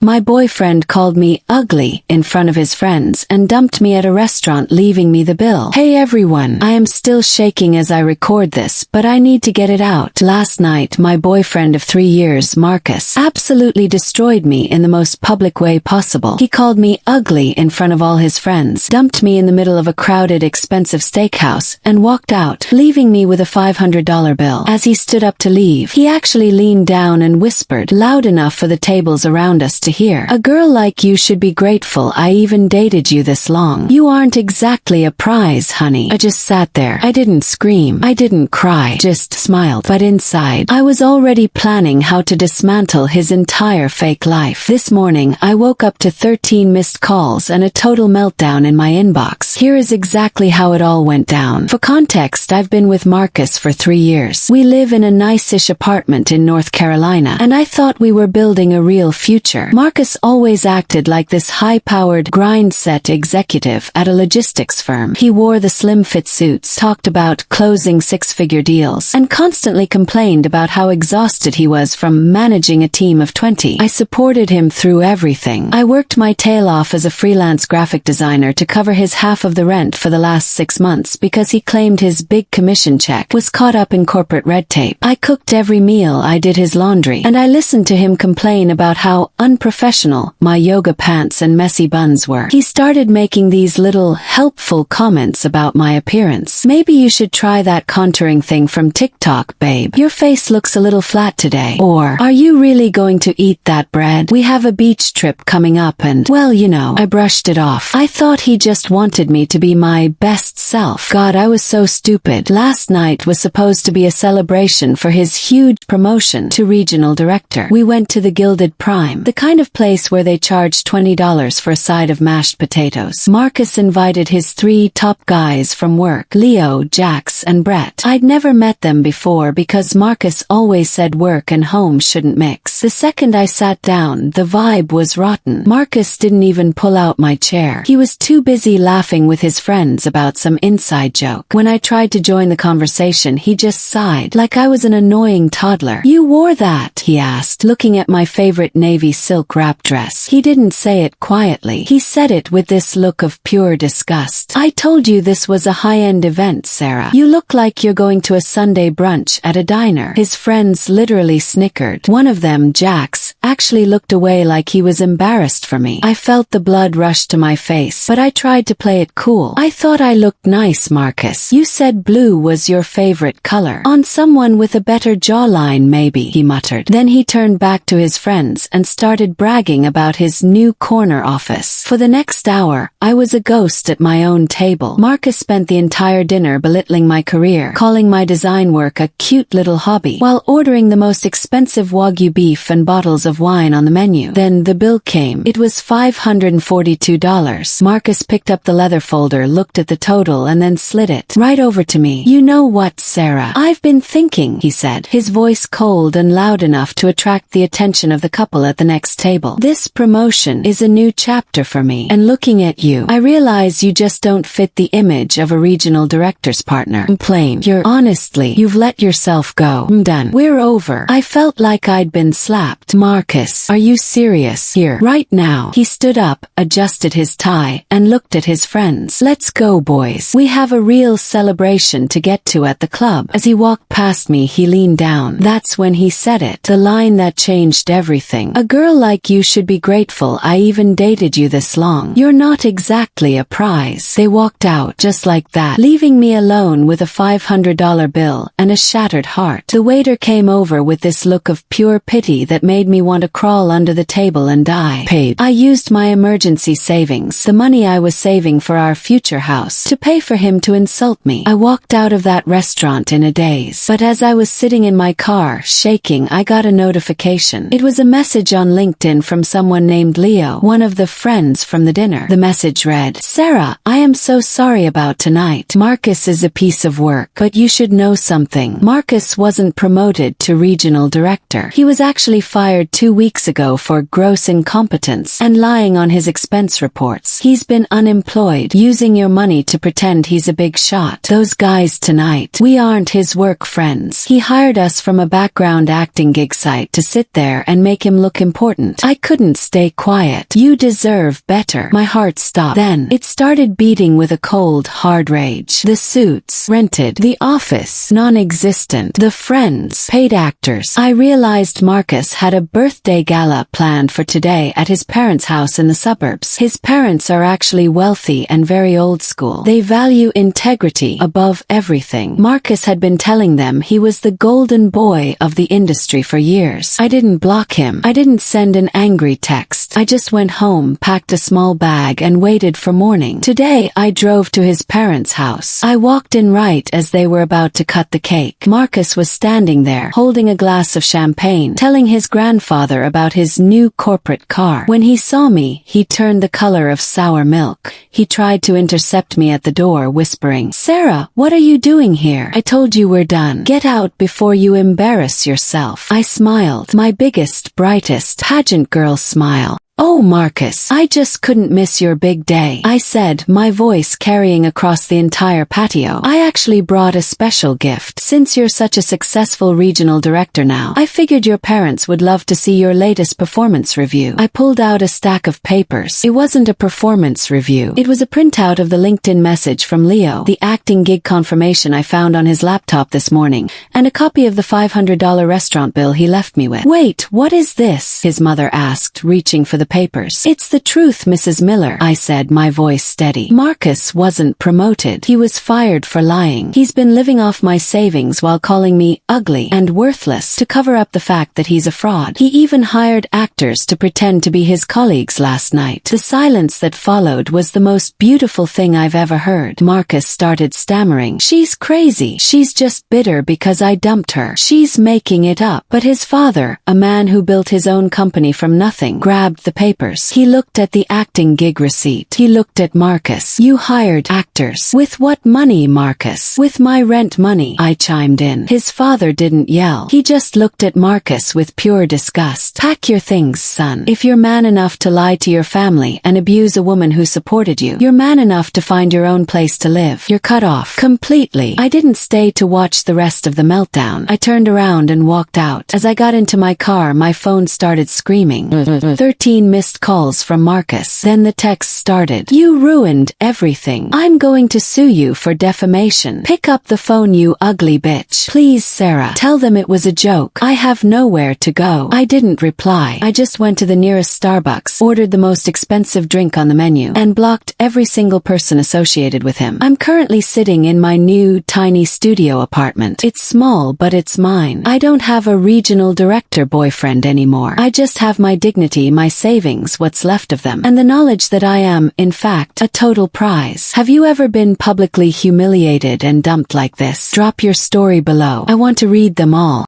My boyfriend called me ugly in front of his friends and dumped me at a restaurant, leaving me the bill. Hey everyone, I am still shaking as I record this, but I need to get it out. Last night, my boyfriend of 3 years, Marcus, absolutely destroyed me in the most public way possible. He called me ugly in front of all his friends, dumped me in the middle of a crowded, expensive steakhouse, and walked out, leaving me with a $500 bill. As he stood up to leave, he actually leaned down and whispered, loud enough for the tables around us to hear, "A girl like you should be grateful I even dated you this long. You aren't exactly a prize, honey." I just sat there. I didn't scream. I didn't cry. Just smiled. But inside, I was already planning how to dismantle his entire fake life. This morning, I woke up to 13 missed calls and a total meltdown in my inbox. Here is exactly how it all went down. For context, I've been with Marcus for 3 years. We live in a nice-ish apartment in North Carolina, and I thought we were building a real future. Marcus always acted like this high-powered, grind-set executive at a logistics firm. He wore the slim-fit suits, talked about closing six-figure deals, and constantly complained about how exhausted he was from managing a team of 20. I supported him through everything. I worked my tail off as a freelance graphic designer to cover his half of the rent for the last 6 months because he claimed his big commission check was caught up in corporate red tape. I cooked every meal, I did his laundry, and I listened to him complain about how unprofessional my yoga pants and messy buns were. He started making these little, helpful comments about my appearance. "Maybe you should try that contouring thing from TikTok, babe. Your face looks a little flat today." Or, "Are you really going to eat that bread? We have a beach trip coming up and, well, you know." I brushed it off. I thought he just wanted me to be my best self. God, I was so stupid. Last night was supposed to be a celebration for his huge promotion to regional director. We went to the Gilded Prime, the kind of place where they charge $20 for a side of mashed potatoes. Marcus invited his 3 top guys from work, Leo, Jax, and Brett. I'd never met them before because Marcus always said work and home shouldn't mix. The second I sat down, the vibe was rotten. Marcus didn't even pull out my chair. He was too busy laughing with his friends about some inside joke. When I tried to join the conversation, he just sighed, like I was an annoying toddler. "You wore that?" he asked, looking at my favorite navy silk wrap dress. He didn't say it quietly. He said it with this look of pure disgust. "I told you this was a high-end event, Sarah. You look like you're going to a Sunday brunch at a diner." His friends literally snickered. One of them, Jax, actually looked away like he was embarrassed for me. I felt the blood rush to my face, but I tried to play it cool. "I thought I looked nice, Marcus. You said blue was your favorite color. On someone with a better jawline, maybe," he muttered. Then he turned back to his friends and started bragging about his new corner office. For the next hour, I was a ghost at my own table. Marcus spent the entire dinner belittling my career, calling my design work a cute little hobby, while ordering the most expensive Wagyu beef and bottles of wine on the menu. Then the bill came. It was $542. Marcus picked up the leather folder, looked at the total, and then slid it right over to me. "You know what, Sarah? I've been thinking," he said, his voice cold and loud enough to attract the attention of the couple at the next table. "This promotion is a new chapter for me, and looking at you, I realize you just don't fit the image of a regional director's partner. Plain. You've let yourself go. I'm done. We're over." I felt like I'd been slapped. "Marcus, are you serious? Here, right now." He stood up, adjusted his tie, and looked at his friends. "Let's go, boys. We have a real celebration to get to at the club." As he walked past me, he leaned down. That's when he said it, the line that changed everything. "A girl like you should be grateful I even dated you this long. You're not exactly a prize." They walked out, just like that, leaving me alone with a $500 bill and a shattered heart. The waiter came over with this look of pure pity that made me want to crawl under the table and die. Paid. I used my emergency savings, the money I was saving for our future house, to pay for him to insult me. I walked out of that restaurant in a daze. But as I was sitting in my car, shaking, I got a notification. It was a message on LinkedIn from someone named Leo, one of the friends from the dinner. The message read, "Sarah, I am so sorry about tonight. Marcus is a piece of work, but you should know something. Marcus wasn't promoted to regional director. He was actually fired 2 weeks ago for gross incompetence and lying on his expense reports. He's been unemployed, using your money to pretend he's a big shot. Those guys tonight, we aren't his work friends. He hired us from a background acting gig site to sit there and make him look important. I couldn't stay quiet. You deserve better. My heart stopped. Then it started beating with a cold, hard rage. The suits, rented. The office, non-existent. The friends, paid actors. I realized Marcus had a birthday gala planned for today at his parents' house in the suburbs. His parents are actually wealthy and very old school. They value integrity above everything. Marcus had been telling them he was the golden boy of the industry for years. I didn't block him. I didn't send an angry text. I just went home, packed a small bag, and waited for morning. Today, I drove to his parents' house. I walked in right as they were about to cut the cake. Marcus was standing there, holding a glass of champagne, telling his grandfather about his new corporate car. When he saw me, he turned the color of sour milk. He tried to intercept me at the door, whispering, "Sarah, what are you doing here? I told you we're done. Get out before you embarrass yourself." I smiled, my biggest, brightest, pageant girl smile. "Oh, Marcus, I just couldn't miss your big day," I said, my voice carrying across the entire patio. "I actually brought a special gift. Since you're such a successful regional director now, I figured your parents would love to see your latest performance review." I pulled out a stack of papers. It wasn't a performance review. It was a printout of the LinkedIn message from Leo, the acting gig confirmation I found on his laptop this morning, and a copy of the $500 restaurant bill he left me with. "Wait, what is this?" his mother asked, reaching for the papers. "It's the truth, Mrs. Miller," I said, my voice steady. "Marcus wasn't promoted. He was fired for lying. He's been living off my savings while calling me ugly and worthless to cover up the fact that he's a fraud. He even hired actors to pretend to be his colleagues last night." The silence that followed was the most beautiful thing I've ever heard. Marcus started stammering. "She's crazy. She's just bitter because I dumped her. She's making it up." But his father, a man who built his own company from nothing, grabbed the papers. He looked at the acting gig receipt. He looked at Marcus. "You hired actors. With what money, Marcus?" "With my rent money," I chimed in. His father didn't yell. He just looked at Marcus with pure disgust. "Pack your things, son. If you're man enough to lie to your family and abuse a woman who supported you, you're man enough to find your own place to live. You're cut off. Completely." I didn't stay to watch the rest of the meltdown. I turned around and walked out. As I got into my car, my phone started screaming. 13 missed calls from Marcus. Then the text started. "You ruined everything. I'm going to sue you for defamation. Pick up the phone, you ugly bitch. Please, Sarah. Tell them it was a joke. I have nowhere to go." I didn't reply. I just went to the nearest Starbucks, ordered the most expensive drink on the menu, and blocked every single person associated with him. I'm currently sitting in my new, tiny studio apartment. It's small, but it's mine. I don't have a regional director boyfriend anymore. I just have my dignity, my savings, what's left of them, and the knowledge that I am, in fact, a total prize. Have you ever been publicly humiliated and dumped like this? Drop your story below. I want to read them all.